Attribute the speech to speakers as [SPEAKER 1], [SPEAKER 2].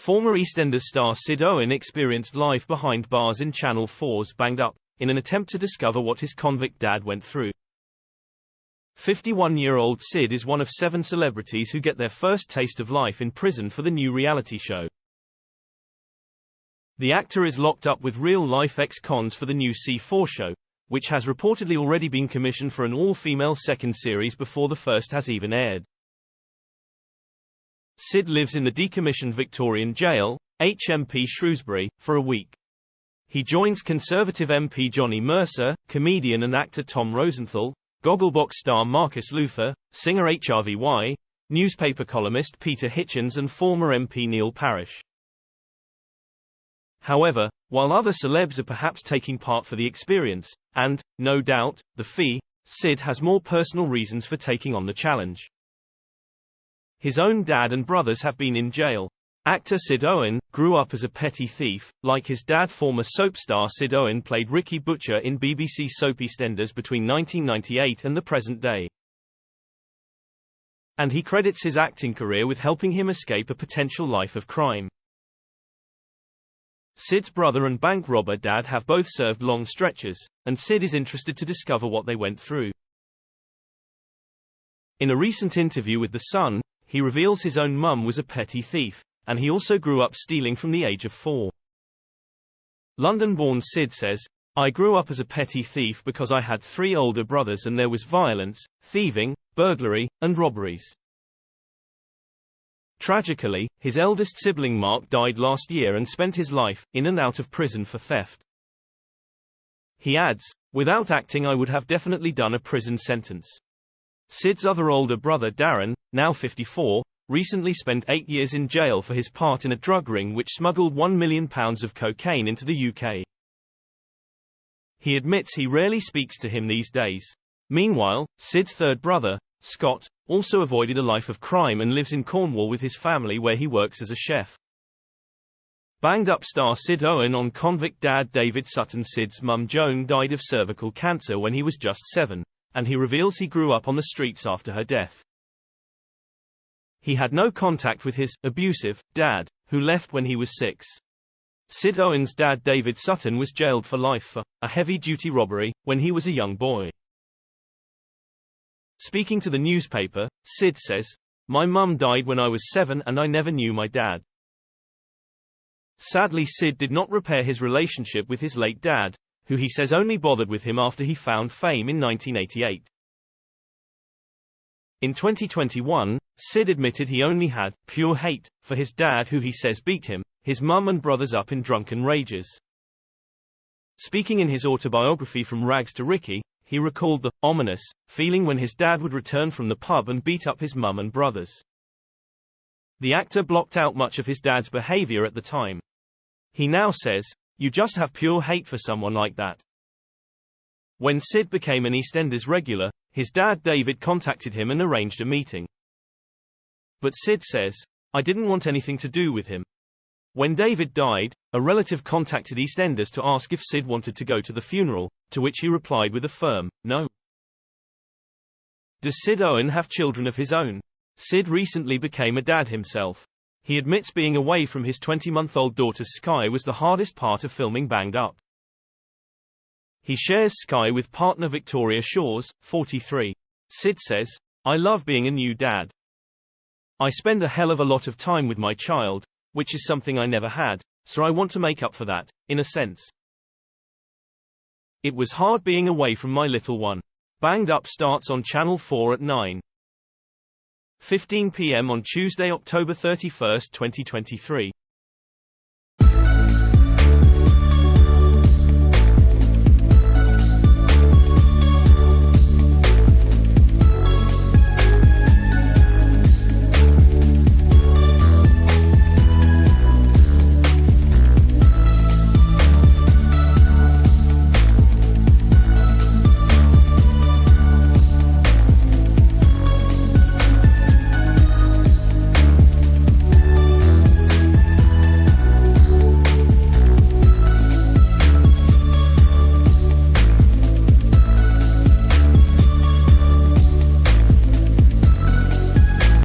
[SPEAKER 1] Former EastEnders star Sid Owen experienced life behind bars in Channel 4's Banged Up, in an attempt to discover what his convict dad went through. 51-year-old Sid is one of 7 celebrities who get their first taste of life in prison for the new reality show. The actor is locked up with real-life ex-cons for the new C4 show, which has reportedly already been commissioned for an all-female second series before the first has even aired. Sid lives in the decommissioned Victorian jail, HMP Shrewsbury, for a week. He joins Conservative MP Johnny Mercer, comedian and actor Tom Rosenthal, Gogglebox star Marcus Luther, singer HRVY, newspaper columnist Peter Hitchens and former MP Neil Parish. However, while other celebs are perhaps taking part for the experience, and, no doubt, the fee, Sid has more personal reasons for taking on the challenge. His own dad and brothers have been in jail. Actor Sid Owen grew up as a petty thief. Like his dad, former soap star Sid Owen played Ricky Butcher in BBC soap EastEnders between 1998 and the present day. And he credits his acting career with helping him escape a potential life of crime. Sid's brother and bank robber dad have both served long stretches, and Sid is interested to discover what they went through. In a recent interview with The Sun, he reveals his own mum was a petty thief, and he also grew up stealing from the age of 4. London-born Sid says, "I grew up as a petty thief because I had 3 older brothers and there was violence, thieving, burglary, and robberies." Tragically, his eldest sibling Mark died last year and spent his life in and out of prison for theft. He adds, "Without acting I would have definitely done a prison sentence." Sid's other older brother Darren, now 54, recently spent 8 years in jail for his part in a drug ring which smuggled £1 million of cocaine into the UK. He admits he rarely speaks to him these days. Meanwhile, Sid's third brother, Scott, also avoided a life of crime and lives in Cornwall with his family where he works as a chef. Banged Up star Sid Owen on convict dad David Sutton. Sid's mum Joan died of cervical cancer when he was just 7, and he reveals he grew up on the streets after her death. He had no contact with his abusive dad, who left when he was 6. Sid Owen's dad David Sutton was jailed for life for a heavy-duty robbery when he was a young boy. Speaking to the newspaper, Sid says, "My mum died when I was 7 and I never knew my dad." Sadly, Sid did not repair his relationship with his late dad, who he says only bothered with him after he found fame in 1988. In 2021, Sid admitted he only had pure hate for his dad, who he says beat him, his mum and brothers up in drunken rages. Speaking in his autobiography From Rags to Ricky, he recalled the ominous feeling when his dad would return from the pub and beat up his mum and brothers. The actor blocked out much of his dad's behavior at the time. He now says, "You just have pure hate for someone like that." When Sid became an EastEnders regular, his dad David contacted him and arranged a meeting. But Sid says, "I didn't want anything to do with him." When David died, a relative contacted EastEnders to ask if Sid wanted to go to the funeral, to which he replied with a firm, "No." Does Sid Owen have children of his own? Sid recently became a dad himself. He admits being away from his 20-month-old daughter Sky was the hardest part of filming Banged Up. He shares Sky with partner Victoria Shores, 43. Sid says, "I love being a new dad. I spend a hell of a lot of time with my child, which is something I never had, so I want to make up for that, in a sense. It was hard being away from my little one." Banged Up starts on Channel 4 at 9:15 p.m. on Tuesday, October 31, 2023.